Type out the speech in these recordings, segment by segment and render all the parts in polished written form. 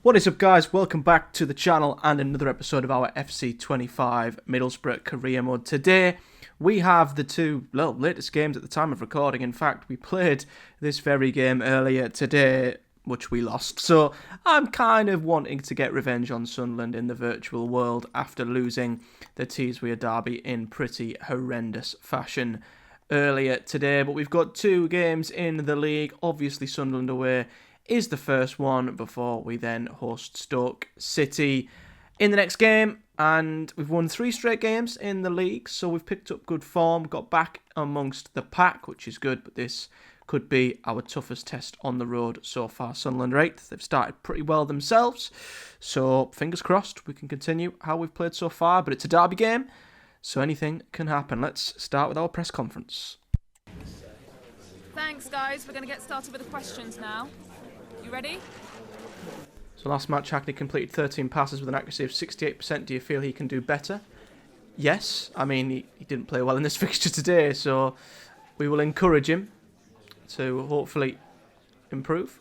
What is up, guys? Welcome back to the channel and another episode of our FC25 Middlesbrough career mode. Today we have the two latest games at the time of recording. In fact, we played this very game earlier today, which we lost. So I'm kind of wanting to get revenge on Sunderland in the virtual world after losing the Teeswear derby in pretty horrendous fashion earlier today. But we've got two games in the league. Obviously Sunderland away is the first one before we then host Stoke City in the next game. And we've won 3 straight games in the league, so we've picked up good form, got back amongst the pack, which is good, but this could be our toughest test on the road so far. Sunderland are 8th. They've started pretty well themselves, so fingers crossed we can continue how we've played so far, but it's a derby game, so anything can happen. Let's start with our press conference. Thanks, guys. We're going to get started with the questions now. You ready? So last match, Hackney completed 13 passes with an accuracy of 68%. Do you feel he can do better? Yes. I mean, he didn't play well in this fixture today, so we will encourage him to hopefully improve.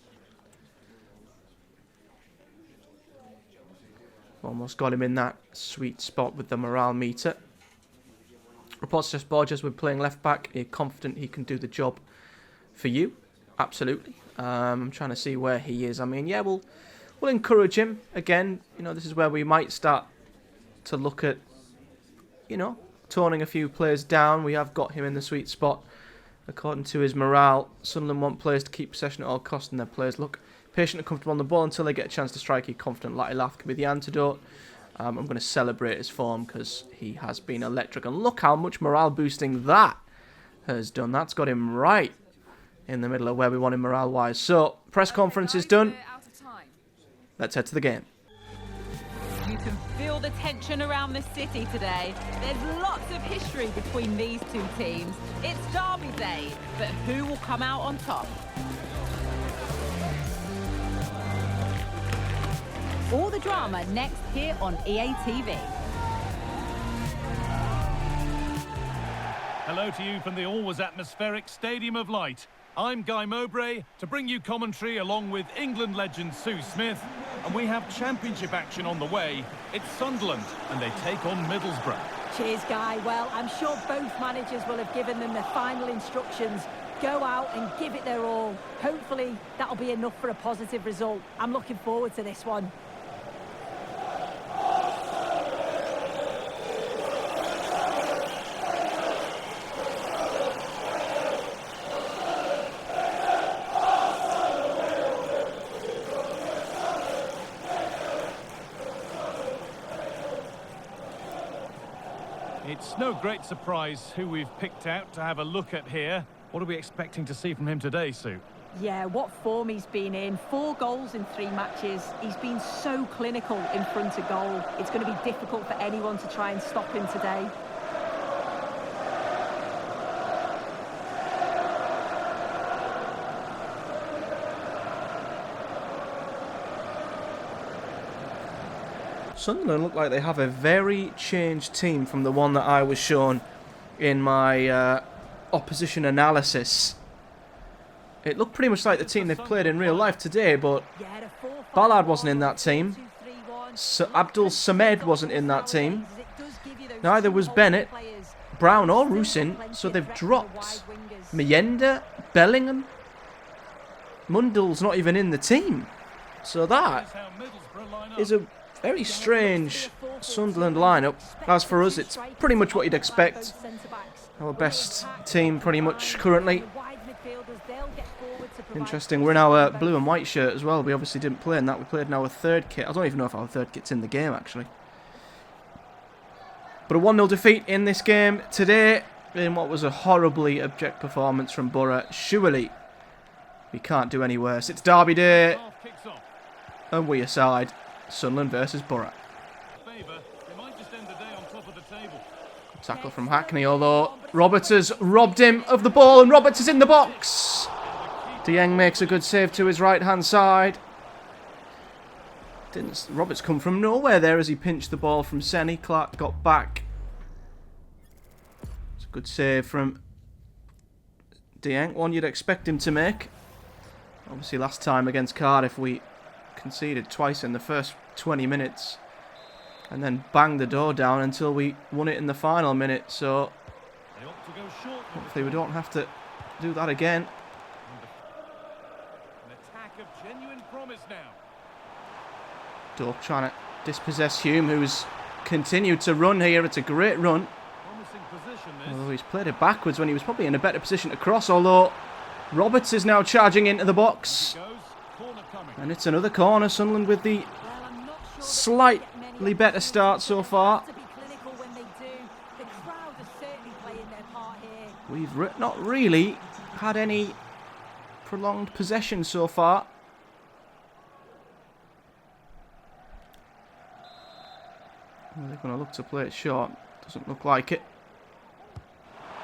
Almost got him in that sweet spot with the morale meter. Reports suggest Borges, we're playing left back. Are you confident he can do the job for you? Absolutely. I'm trying to see where he is. I mean, yeah, we'll encourage him. Again, you know, this is where we might start to look at, you know, toning a few players down. We have got him in the sweet spot. According to his morale, Sunderland want players to keep possession at all costs, and their players look patient and comfortable on the ball until they get a chance to strike. He confident. Latte Laugh can be the antidote. I'm going to celebrate his form because he has been electric. And look how much morale boosting that has done. That's got him right in the middle of where we want him morale-wise. So, press conference is done. Let's head to the game. You can feel the tension around the city today. There's lots of history between these two teams. It's derby day, but who will come out on top? All the drama next here on EA TV. Hello to you from the always atmospheric Stadium of Light. I'm Guy Mowbray to bring you commentary along with England legend Sue Smith, and we have championship action on the way. It's Sunderland and they take on Middlesbrough. Cheers, Guy. Well, I'm sure both managers will have given them the final instructions. Go out and give it their all. Hopefully that'll be enough for a positive result. I'm looking forward to this one. It's no great surprise who we've picked out to have a look at here. What are we expecting to see from him today, Sue? Yeah, what form he's been in. 4 goals in 3 matches. He's been so clinical in front of goal. It's going to be difficult for anyone to try and stop him today. Sunderland look like they have a very changed team from the one that I was shown in my opposition analysis. It looked pretty much like the team they've played in real life today, but Ballard wasn't in that team. So Abdul Samed wasn't in that team. Neither was Bennett, Brown or Rusin, so they've dropped Mayenda, Bellingham. Mundell's not even in the team. So that is a very strange Sunderland lineup. As for us, it's pretty much what you'd expect. Our best team pretty much currently. Interesting, we're in our blue and white shirt as well. We obviously didn't play in that. We played in our third kit. I don't even know if our third kit's in the game, actually. But a 1-0 defeat in this game today in what was a horribly abject performance from Boro. Surely we can't do any worse. It's derby day, and we aside. Sunderland versus Boro. Tackle from Hackney, although Roberts has robbed him of the ball, and Roberts is in the box. Dieng makes a good save to his right-hand side. Roberts come from nowhere there as he pinched the ball from Senny. Clark got back. It's a good save from Dieng, one you'd expect him to make. Obviously last time against Cardiff we conceded twice in the first 20 minutes and then banged the door down until we won it in the final minute. So They opt to go short. hopefully we don't have to do that again. An attack of genuine promise now. Doak trying to dispossess Hume, who's continued to run here. It's a great run. Promising position this. Although he's played it backwards when he was probably in a better position to cross. Although Roberts is now charging into the box. Goes. Corner coming. And it's another corner. Sunderland with the Well, I'm not sure slightly better start so far. to be clinical when they do. The crowd are certainly playing their part here. We've not really had any prolonged possession so far. Well, they're going to look to play it short. Doesn't look like it.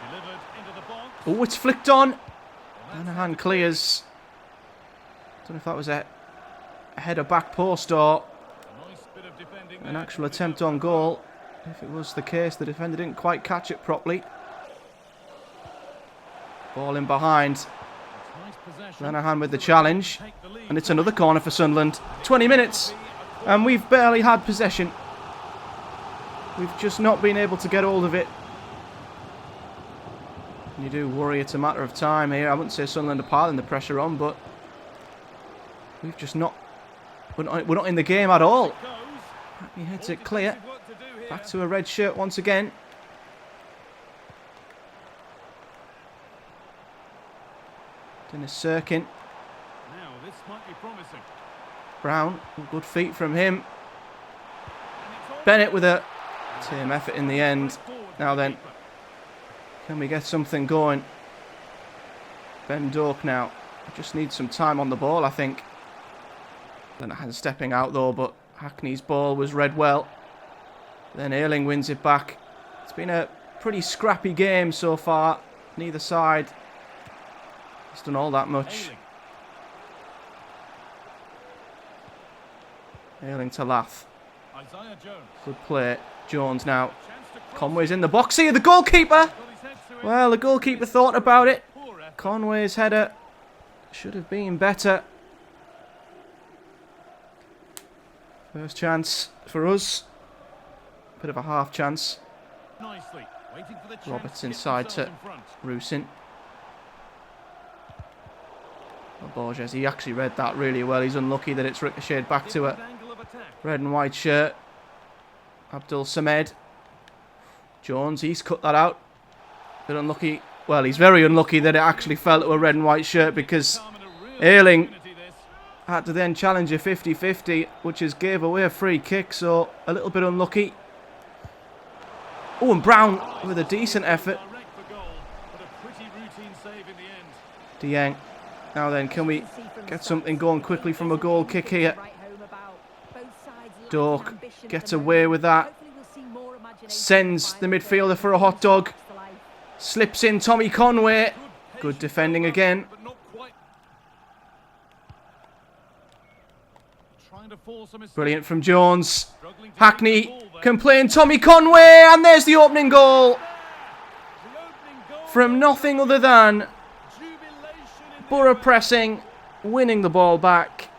Delivered into the box. Oh, it's flicked on. Danahan clears. Don't know if that was a header back post or A nice bit of defending an there. actual attempt on goal. If it was the case, the defender didn't quite catch it properly. Ball in behind. Nice possession. Danahan with the challenge. Take the lead. And it's another corner for Sunderland. 20 minutes. And we've barely had possession. We've just not been able to get hold of it. You do worry it's a matter of time here. I wouldn't say Sunderland are piling the pressure on, but we've just not... We're not in the game at all. Goes. He hits it clear. Defensive work to do here. Back to a red shirt once again. Dennis Sirkin. Now this might be promising. Brown. Good feet from him. And it's on. Bennett with a team effort in the end. Forward Now for the then, keeper. can we get something going? Ben Doak now. Just needs some time on the ball, I think. Lenahan stepping out though, but Hackney's ball was read well. Then Ayling wins it back. It's been a pretty scrappy game so far. Neither side has done all that much. Ayling. Ayling to Lath. Isaiah Jones. Good play. Jones now. Chance to cross. Conway's in the box here. The goalkeeper! Got his head to it. Well, the goalkeeper thought about it. Poor effort. Conway's header should have been better. First chance for us. Bit of a half chance. Nicely. Waiting for the chance Roberts to get inside themselves to in front. Rusin. Well, Borges, he actually read that really well. He's unlucky that it's ricocheted back to a Different angle of attack. red and white shirt. Abdul Samed. Jones, he's cut that out. Bit unlucky. Well, he's very unlucky that it actually fell to a red and white shirt because Come in a real Ayling opportunity, this. had to then challenge a 50-50, which is gave away a free kick, so a little bit unlucky. Oh, and Brown with a decent effort. Direct for goal, but a pretty routine save in the end. Dieng. Now then, can we get something going quickly from a goal kick here? Doak gets away with that. Sends the midfielder for a hot dog. Slips in Tommy Conway. Good defending again. But not quite. Trying to force a mistake. Brilliant from Jones. Struggling to Hackney get the ball there. can play in Tommy Conway, and there's the opening goal. The opening goal From nothing other than jubilation in the Boro crowd. pressing, winning the ball back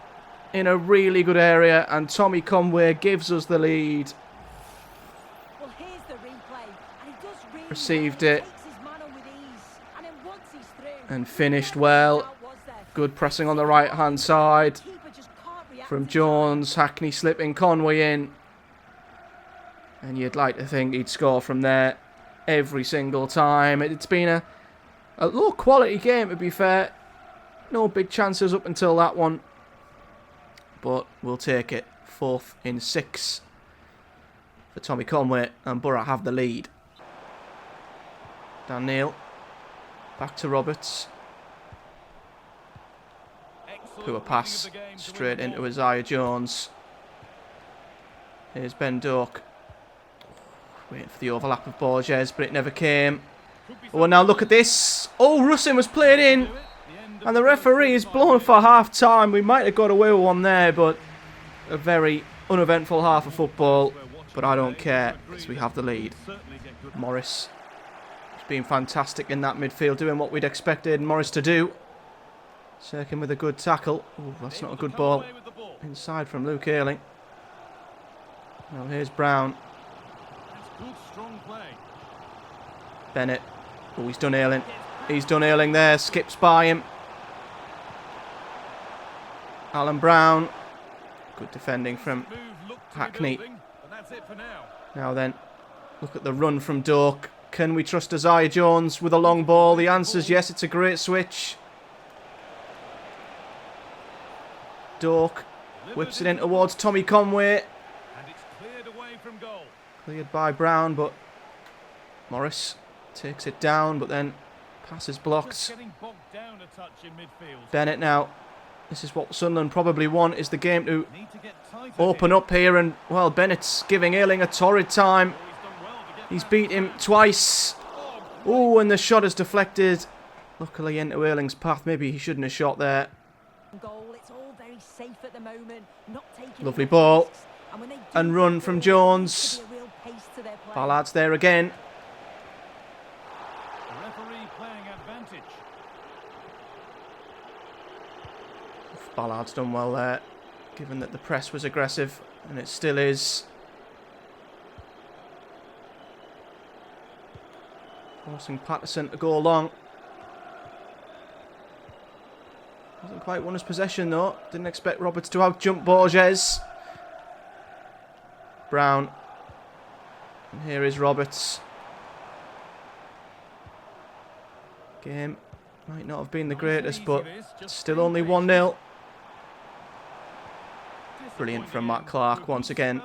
in a really good area, and Tommy Conway gives us the lead. Well, here's the replay, and he does really Received well. it. Takes his man on with ease, and then once he's through, And finished whoever well. the doubt was there, Good pressing on the right hand side the keeper just can't react from to Jones. Hackney slipping Conway in, and you'd like to think he'd score from there every single time. It's been a low quality game, to be fair. No big chances up until that one, but we'll take it. 4th in 6 for Tommy Conway, and Boro have the lead. Dan Neil back to Roberts. Excellent Poor reading pass of the game to straight win the into ball. Isaiah Jones. Here's Ben Doak. Waiting for the overlap of Borges, but it never came. Could be Oh, and now look at this. Oh, Rusin was played in, something to it. The end of and the the referee is 45 blown minutes. for half time. We might have got away with one there, but a very uneventful half of football. But I don't care, because we have the lead. Certainly get good. Morris has been fantastic in that midfield, doing what we'd expected Morris to do. Sirkin with a good tackle. Oh, that's not a Able to good come ball. away with the ball. Inside from Luke Ayling. Now here's Brown. That's good, strong play. Bennett. Oh, he's done Ayling. He's done Ayling there. Skips by him. Alan Brown. Good defending from Move looked to be Hackney. building, but that's it for now. Now then, look at the run from Doak. Can we trust Isaiah Jones with a long ball? The answer's yes. It's a great switch. Doak whips it in towards Tommy Conway. And it's cleared away from goal. Cleared by Brown, but Morris takes it down, but then passes Just blocked. getting bogged down a touch in midfield. Bennett now. This is what Sunderland probably want, is the game to Need to get tighter open here. up here, and well, Bennett's giving Ayling a torrid time. Oh, he's done well to get He's back. beat him twice. Oh, and the shot is deflected. Luckily into Ayling's path. Maybe he shouldn't have shot there. Goal. It's all very safe at the moment. Not taking Lovely enough ball. risks. And when they do And run get from the Jones. ball, there's a real pace to their play. Ballard's there again. The referee playing advantage. Ballard's done well there, given that the press was aggressive, and it still is. Forcing Patterson to go long. Hasn't quite won his possession though. Didn't expect Roberts to out-jump Borges. Brown. And here is Roberts. Game might not have been the greatest, but it's still only 1-0. Brilliant from Matt Clark once again.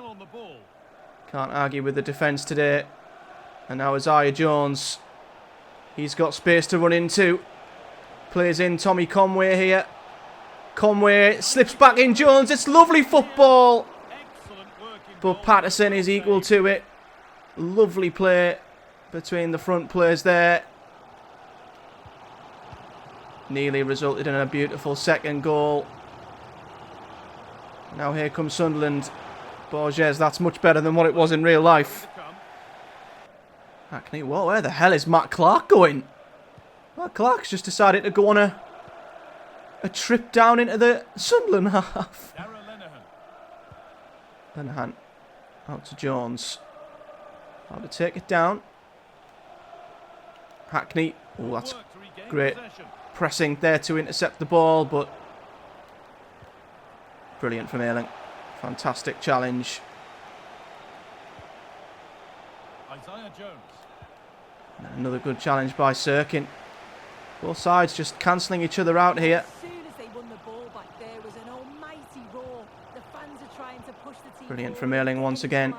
Can't argue with the defence today. And now Isaiah Jones. He's got space to run into. Plays in Tommy Conway here. Conway slips back in Jones. It's lovely football. But Patterson is equal to it. Lovely play between the front players there. Nearly resulted in a beautiful second goal. Now here comes Sunderland. Borges, that's much better than what it was in real life. Hackney, whoa, where the hell is Matt Clark going? Matt Clark's just decided to go on a trip down into the Sunderland half. Lenahan out to Jones. How to take it down. Hackney, oh, that's great pressing there to intercept the ball, but brilliant from Ayling. Fantastic challenge. Isaiah Jones. And another good challenge by Sirkin. Both sides just cancelling each other out here. As soon as they won the ball back, there was an almighty roar. The fans are trying to push the team. Brilliant forward. from Ayling once again.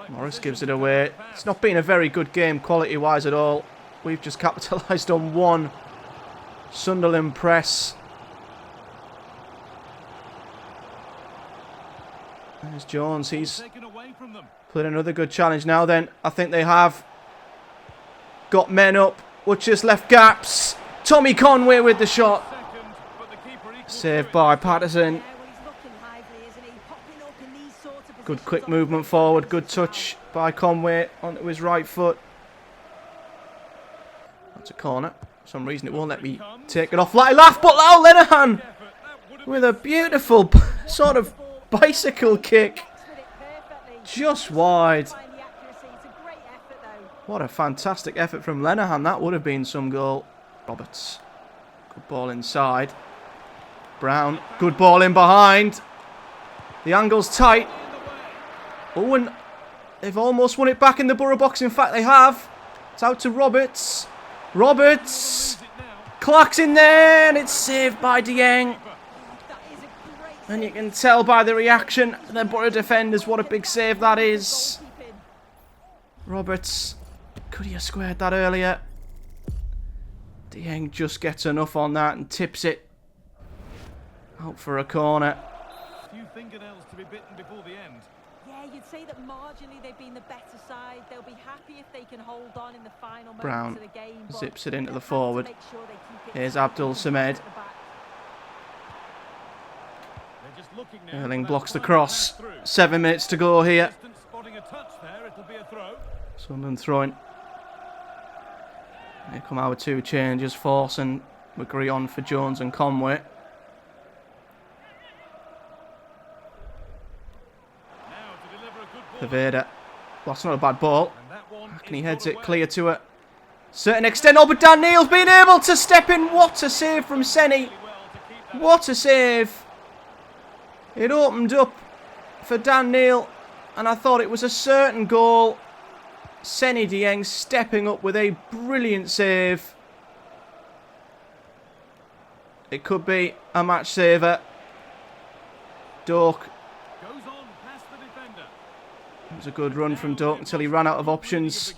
Morris gives it away. It's not been a very good game quality-wise at all. We've just capitalised on one Sunderland press. There's Jones. He's Taken away from them. played another good challenge now then. I think they have got men up, which has left gaps. Tommy Conway with the shot. Second, but the keeper equals Saved to it. by Patterson. Yeah, well, he's looking lively, isn't he? Popping up in these sorts of Good positions quick on movement the forward. field. Good touch by Conway onto his right foot. That's a corner. For some reason it won't let me take it off. Like laugh, but now Lenahan Effort, that would have with a beautiful sort of bicycle kick. With it perfectly. Just wide. Find the accuracy. It's a great effort, though. What a fantastic effort from Lenahan. That would have been some goal. Roberts. Good ball inside. Brown. Good ball in behind. The angle's tight. Oh, and they've almost won it back in the Boro box. In fact, they have. It's out to Roberts. Roberts. Clark's in there, and it's saved by Dieng. That is a great And you can tell by the reaction of the Boro defenders what a big save that is. goalkeeping. Roberts, could he have squared that earlier? Dieng just gets enough on that and tips it out for a corner. few fingernails to be bitten before the end. Yeah, you'd say that marginally they've been the better side. They'll be happy if they can hold on in the final Brown moments of the game. but zips it into they'll the have to forward. make sure they keep it Here's tight Abdul and Samed. at the back. They're just looking now Ayling for that blocks the final cross. pass through. 7 minutes to go here. Assistant spotting a touch there, it'll be a throw. Sunderland throwing. Here come our two changes, Force and McGree on for Jones and Conway. Taveda. Well, that's not a bad ball. And he heads it clear to a certain extent. Oh, but Dan Neal's been able to step in. What a save from Senny. What a save. It opened up for Dan Neal, and I thought it was a certain goal. Senny Dieng stepping up with a brilliant save. It could be a match saver. Doak. It was a good run from Doak until he ran out of options.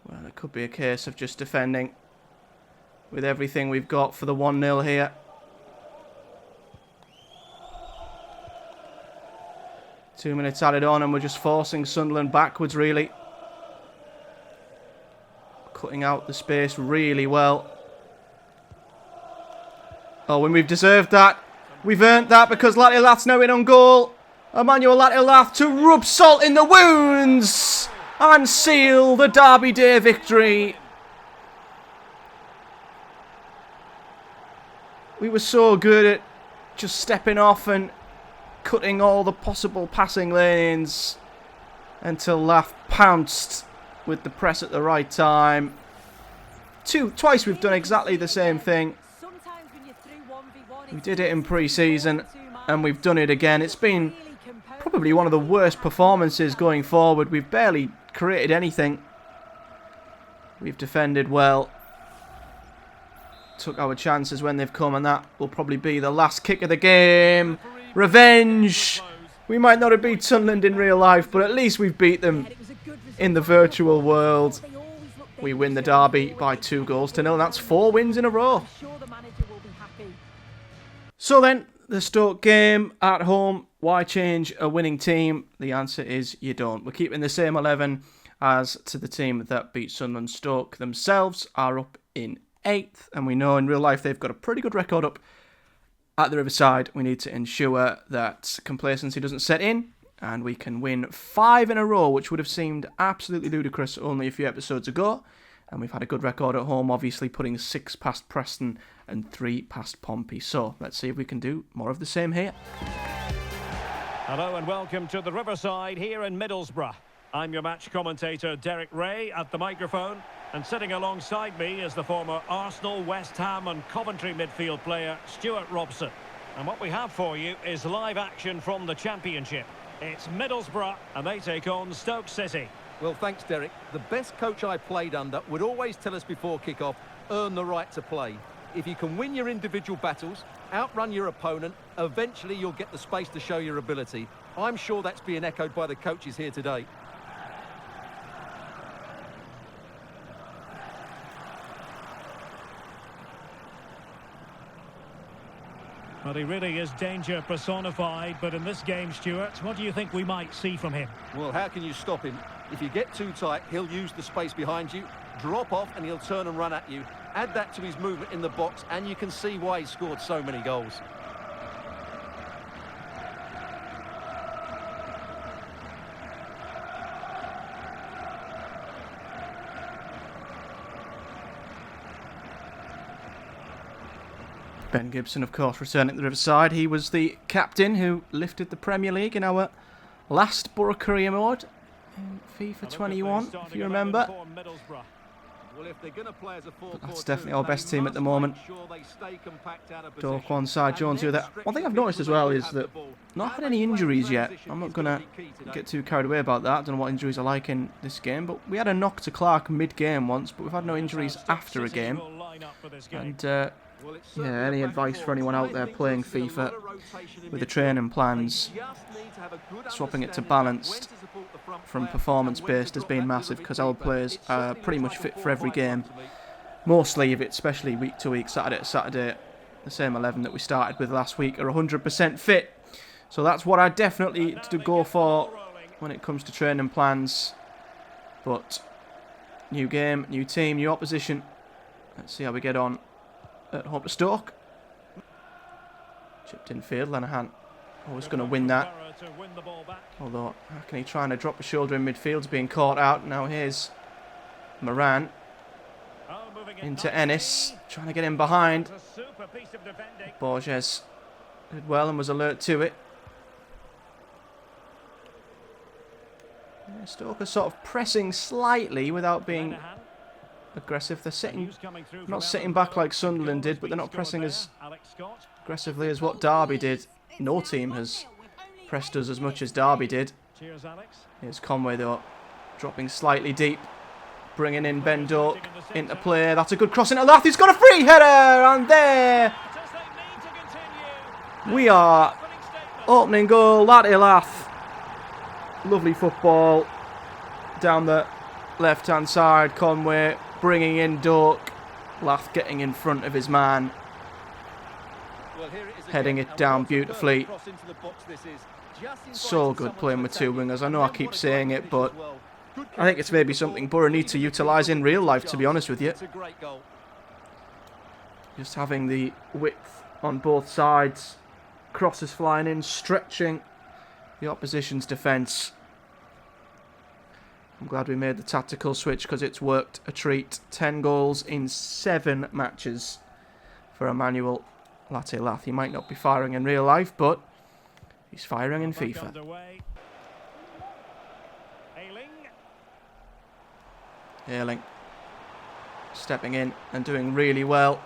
Well, it could be a case of just defending with everything we've got for the 1-0 here. Two minutes added on and we're just forcing Sunderland backwards, really. Cutting out the space really well. Oh, and we've deserved that. We've earned that because Lattilath's now in on goal. Emmanuel Lattilath to rub salt in the wounds and seal the Derby Day victory. We were so good at just stepping off and cutting all the possible passing lanes until Lath pounced with the press at the right time. Twice we've done exactly the same thing. We did it in pre-season and we've done it again. It's been probably one of the worst performances going forward. We've barely created anything. We've defended well. Took our chances when they've come, and that will probably be the last kick of the game. Revenge! We might not have beat Sunderland in real life, but at least we've beat them in the virtual world. We win the derby by 2-0. That's 4 wins in a row. So then, the Stoke game at home. Why change a winning team? The answer is you don't. We're keeping the same 11 as to the team that beat Sunderland. Stoke themselves are up in 8th, and we know in real life they've got a pretty good record up at the Riverside. We need to ensure that complacency doesn't set in, and we can win 5 in a row, which would have seemed absolutely ludicrous only a few episodes ago. And we've had a good record at home, obviously putting 6 past Preston and 3 past Pompey. So let's see if we can do more of the same here. Hello and welcome to the Riverside here in Middlesbrough. I'm your match commentator Derek Ray at the microphone, and sitting alongside me is the former Arsenal, West Ham and Coventry midfield player Stuart Robson. And what we have for you is live action from the Championship. It's Middlesbrough and they take on Stoke City. Well, thanks, Derek. The best coach I played under would always tell us before kick-off, earn the right to play. If you can win your individual battles, outrun your opponent, eventually you'll get the space to show your ability. I'm sure that's being echoed by the coaches here today. Well, he really is danger personified, but in this game, Stuart, what do you think we might see from him? Well, how can you stop him? If you get too tight, he'll use the space behind you, drop off, and he'll turn and run at you. Add that to his movement in the box, and you can see why he scored so many goals. Ben Gibson, of course, returning to the Riverside. He was the captain who lifted the Premier League in our last Boro career mode in FIFA 21, if you remember. But that's definitely our best team at the moment. Doak one side, Jones the other. One thing I've noticed as well is that not had any injuries yet. I'm not going to get too carried away about that. I don't know what injuries are like in this game, but we had a knock to Clark mid-game once, but we've had no injuries after a game. And yeah, any advice for anyone out there playing FIFA with the training plans, swapping it to balanced from performance-based has been massive, because our players are pretty much fit for every game. Mostly of it, especially week to week, Saturday to Saturday, the same 11 that we started with last week are 100% fit. So that's what I definitely to go for when it comes to training plans. But new game, new team, new opposition. Let's see how we get on at home to Stoke. Chipped in field, Lenihan always going to win that. Although, how can he try and drop a shoulder in midfield? He's being caught out. Now here's Moran. into Ennis, trying to get him behind. Borges did well and was alert to it. Yeah, Stoke are sort of pressing slightly without being aggressive. They're sitting, not sitting back like Sunderland did, but they're not pressing as aggressively as what Derby did. No team has pressed us as much as Derby did. Here's Conway though, dropping slightly deep, bringing in Ben Doak into play. That's a good cross into Lath. He's got a free header, and there we are. Opening goal, Lath. Lovely football down the left-hand side. Conway bringing in Doak. Lath getting in front of his man. Heading it down beautifully. So good playing with two wingers. I know I keep saying it, but I think it's maybe something Boro need to utilise in real life, to be honest with you. Just having the width on both sides. Crosses flying in, stretching the opposition's defence. I'm glad we made the tactical switch because it's worked a treat. 10 goals in 7 matches for Emmanuel Lath. He might not be firing in real life, but he's firing in FIFA. Ayling stepping in and doing really well.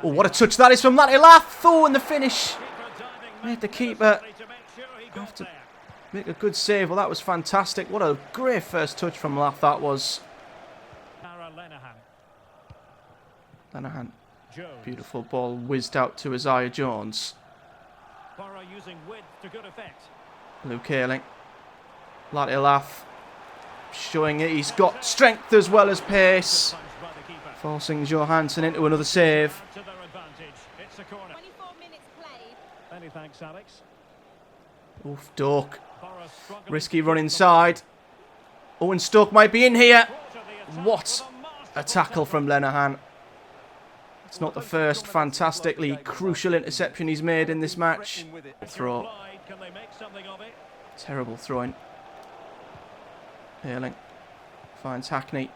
Oh, what a touch that is from Lath. Oh, and the finish. Made the keeper have to make a good save. Well, that was fantastic. What a great first touch from Lath that was. Lenahan. Beautiful ball whizzed out to Isaiah Jones. Luke Ayling. Lath showing it. He's got strength as well as pace. Forcing Johansson into another save. 24 minutes played. Many thanks, Alex. Oof, Doak. Risky run inside. Oh, and Stoke might be in here. What a tackle from Lenahan. It's not the first fantastically crucial interception he's made in this match. Throw. Terrible throwing. Ayling finds Hackney.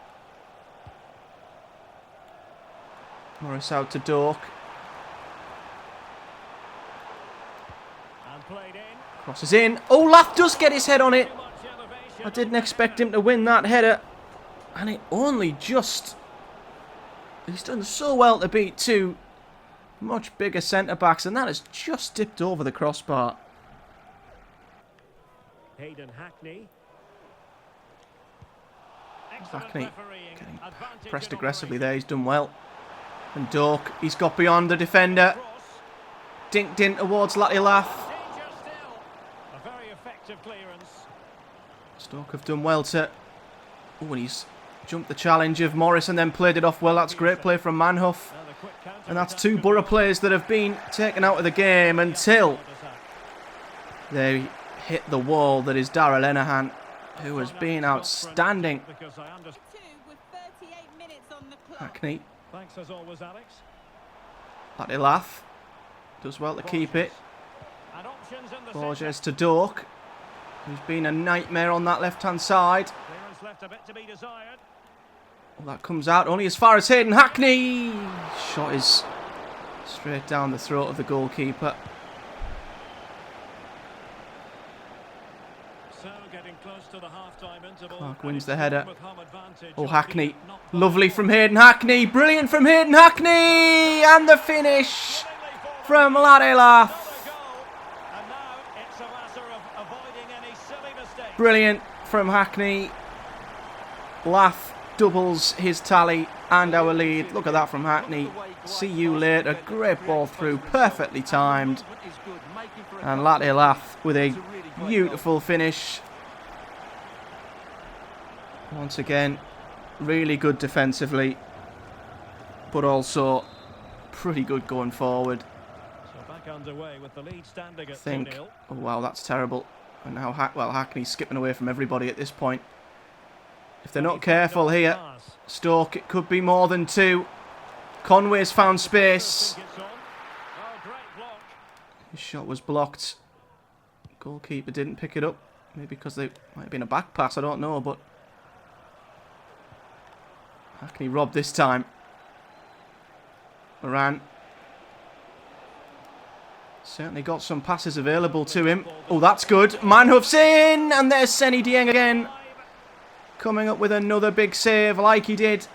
Morris out to Doak. Crosses in. Oh, Lath does get his head on it. I didn't expect him to win that header. And it only just... He's done so well to beat two much bigger centre-backs, and that has just dipped over the crossbar. Hackney getting pressed aggressively there. He's done well. And Doak, he's got beyond the defender. Dinked in towards Lath. Stoke have done well to... Oh, and he's jumped the challenge of Morris and then played it off well. That's great play from Manhuff. And that's 2 Boro players that have been taken out of the game until they hit the wall that is Darragh Lenihan, who has been outstanding. Hackney. Thanks as always, Alex. Lath does well to keep it. Borges to Doak, who's been a nightmare on that left-hand side. Left a bit to be desired. Well, that comes out only as far as Hayden Hackney. Shot is straight down the throat of the goalkeeper. So getting close to the half-time interval. Clark wins the header. Oh, Hackney. Lovely from Hayden Hackney. Brilliant from Hayden Hackney. And the finish from Lath. Brilliant from Hackney. Lath doubles his tally and our lead. Look at that from Hackney. See you later. Great ball through, perfectly timed. And Lath with a beautiful finish. Once again, really good defensively, but also pretty good going forward. So back underway with the lead standing at 2-0. Oh wow, that's terrible. And now Hackney's skipping away from everybody at this point. If they're not careful here, Stoke, it could be more than 2. Conway's found space. His shot was blocked. Goalkeeper didn't pick it up. Maybe because they might have been a back pass, I don't know. But Hackney robbed this time. Moran. Certainly got some passes available to him. Oh, that's good. Manhoef's in, and there's Seny Dieng again. Coming up with another big save like he did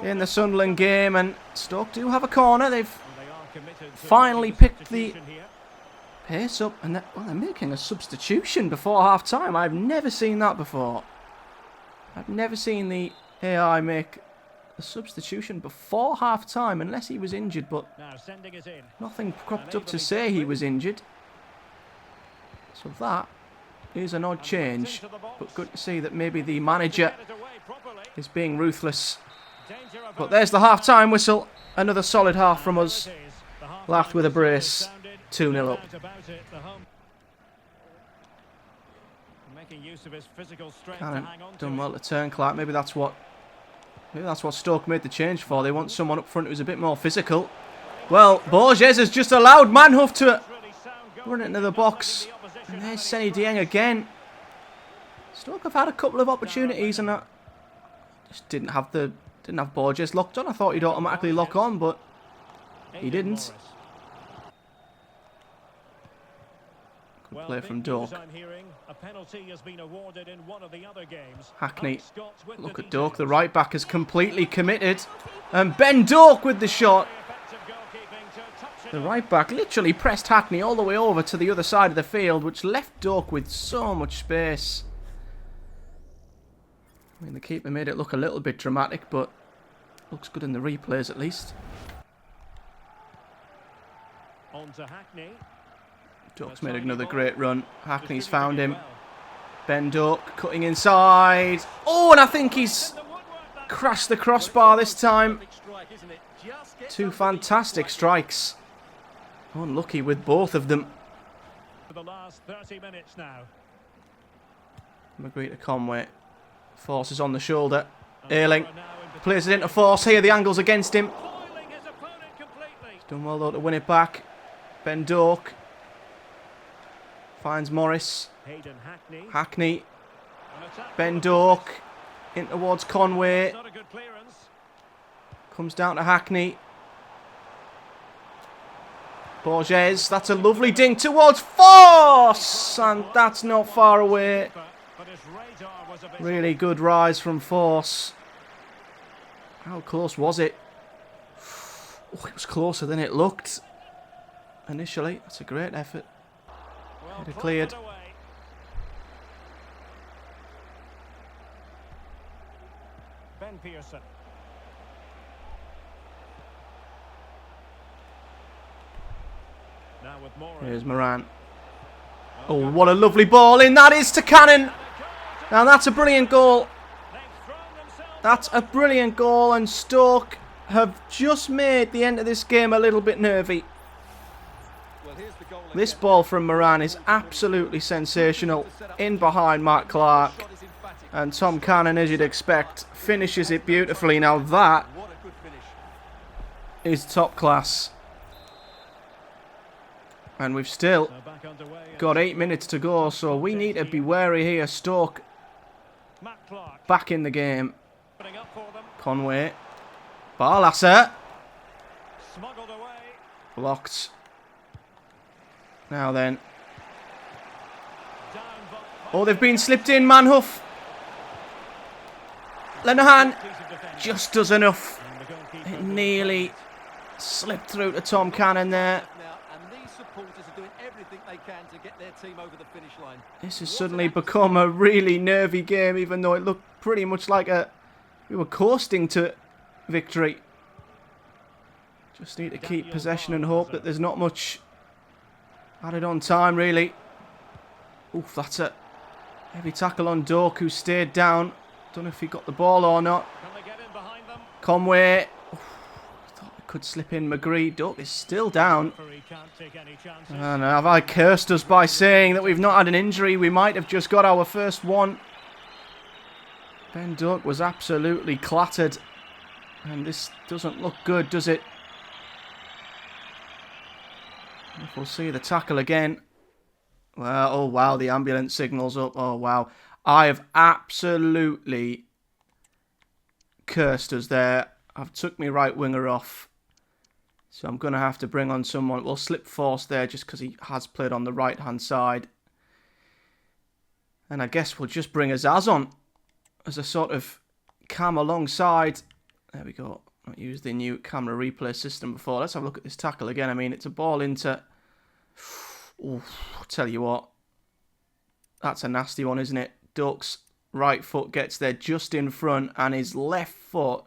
in the Sunderland game. And Stoke do have a corner. They've finally picked the pace up, and they're making a substitution before half-time. I've never seen that before. I've never seen the AI make a substitution before half-time, unless he was injured, but nothing cropped up to say he was injured. So that is an odd change, but good to see that maybe the manager is being ruthless. But there's the half-time whistle. Another solid half from us. Laughed with a brace. 2-0 up. Cannon done well to turn Clark. Maybe that's what Stoke made the change for. They want someone up front who's a bit more physical. Well, Borges has just allowed Manhoef to run into the box. And there's Seny Dieng again. Stoke have had a couple of opportunities and that just didn't have Borges locked on. I thought he'd automatically lock on, but he didn't. Good play from Doak. Hackney. Look at Doak. The right back is completely committed. And Ben Doak with the shot. The right back literally pressed Hackney all the way over to the other side of the field, which left Doak with so much space. I mean, the keeper made it look a little bit dramatic, but looks good in the replays at least. On to Hackney. Doak's made another great run. Hackney's found him. Ben Doak cutting inside. Oh, and I think he's crashed the crossbar this time. Two fantastic strikes. Unlucky with both of them. For the last 30 minutes now. McGree to Conway. Forces on the shoulder. Ayling plays it into Force here. The angle's against him. He's done well though to win it back. Ben Doak finds Morris. Hackney. Ben Doak in towards Conway. Comes down to Hackney. Borges, that's a lovely ding towards Force, and that's not far away. Really good rise from Force. How close was it? Oh, it was closer than it looked initially. That's a great effort. Header cleared. Ben Pearson. Here's Moran. Oh, what a lovely ball in that is to Cannon. Now that's a brilliant goal. That's a brilliant goal, and Stoke have just made the end of this game a little bit nervy. This ball from Moran is absolutely sensational. In behind Matt Clark. And Tom Cannon, as you'd expect, finishes it beautifully. Now that is top class. And we've still got 8 minutes to go, so we need to be wary here. Stoke back in the game. Conway. Barlasser. Blocked. Now then. Oh, they've been slipped in. Manhoef. Lenihan just does enough. It nearly slipped through to Tom Cannon there. This has suddenly become a really nervy game, even though it looked pretty much like we were coasting to victory. Just need to keep possession and hope that there's not much added on time, really. Oof, that's a heavy tackle on Doak, who stayed down. Don't know if he got the ball or not. Conway. Thought it could slip in. McGree. Doak is still down. And have I cursed us by saying that we've not had an injury? We might have just got our first one. Ben Doak was absolutely clattered. And this doesn't look good, does it? If we'll see the tackle again. Well, oh wow, the ambulance signal's up. Oh wow. I have absolutely cursed us there. I've took my right winger off. So I'm going to have to bring on someone. We'll slip force there just because he has played on the right-hand side. And I guess we'll just bring Azaz on as a sort of cam alongside. There we go. I've used the new camera replay system before. Let's have a look at this tackle again. I mean, it's a ball into... Ooh, I'll tell you what. That's a nasty one, isn't it? Duck's right foot gets there just in front, and his left foot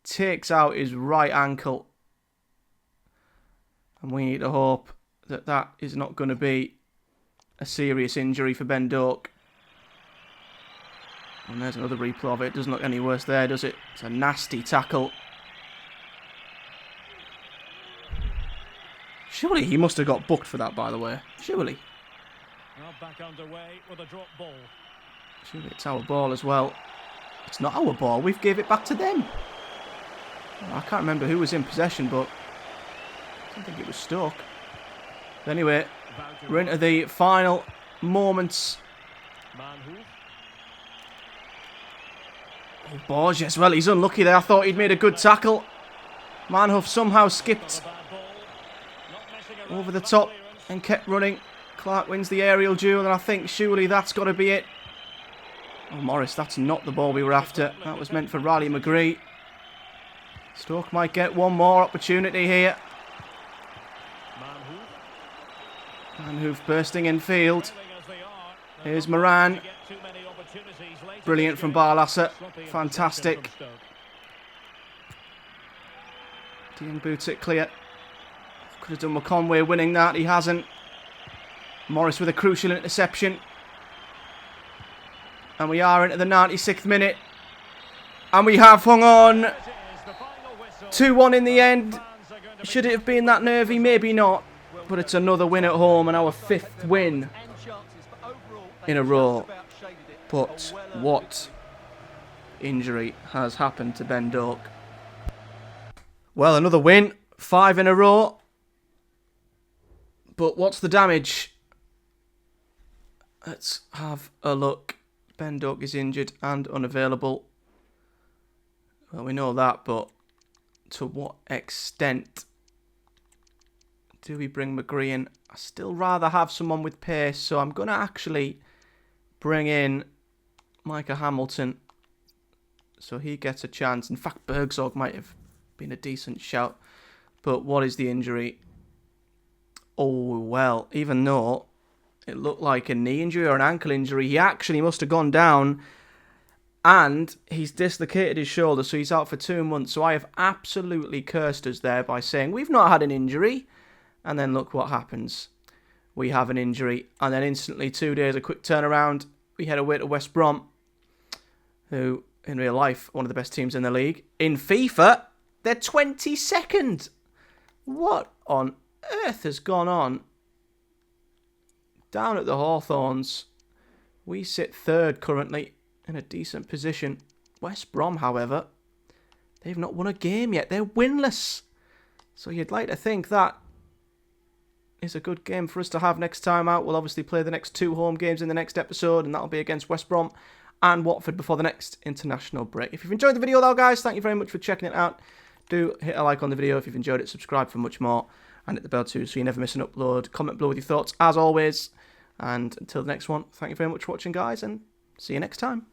takes out his right ankle. And we need to hope that that is not going to be a serious injury for Ben Doak. And there's another replay of it. Doesn't look any worse there, does it? It's a nasty tackle. Surely he must have got booked for that, by the way. Surely. Now back underway with a drop ball. Surely it's our ball as well. It's not our ball. We've gave it back to them. I can't remember who was in possession, but I don't think it was Stoke. But anyway, we're into the final moments. Oh, Borges, well, he's unlucky there. I thought he'd made a good tackle. Manhoef somehow skipped over the top and kept running. Clark wins the aerial duel, and I think surely that's got to be it. Oh, Morris, that's not the ball we were after. That was meant for Riley McGree. Stoke might get one more opportunity here. Manhoef bursting in field. Here's Moran. Brilliant from Barlasser. Fantastic. Dean boots it clear. Could have done with Conway winning that. He hasn't. Morris with a crucial interception. And we are into the 96th minute. And we have hung on. 2-1 in the end. Should it have been that nervy? Maybe not. But it's another win at home and our 5th win in a row. But what injury has happened to Ben Doak? Well, another win. 5 in a row. But what's the damage? Let's have a look. Ben Doak is injured and unavailable. Well, we know that, but to what extent do we bring McGree in? I still rather have someone with pace, so I'm going to actually bring in Micah Hamilton so he gets a chance. In fact, Bergzorg might have been a decent shout. But what is the injury? Oh, well, even though it looked like a knee injury or an ankle injury, he actually must have gone down and he's dislocated his shoulder, so he's out for 2 months. So I have absolutely cursed us there by saying we've not had an injury. And then look what happens. We have an injury. And then instantly, 2 days, a quick turnaround. We head away to West Brom, who, in real life, one of the best teams in the league. In FIFA, they're 22nd. What on earth has gone on? Down at the Hawthorns, we sit 3rd currently in a decent position. West Brom, however, they've not won a game yet. They're winless. So you'd like to think that is a good game for us to have next time out. We'll obviously play the next 2 home games in the next episode, and that'll be against West Brom and Watford before the next international break. If you've enjoyed the video though, guys, thank you very much for checking it out. Do hit a like on the video if you've enjoyed it, subscribe for much more, and hit the bell too so you never miss an upload. Comment below with your thoughts as always, and until the next one, thank you very much for watching, guys, and see you next time.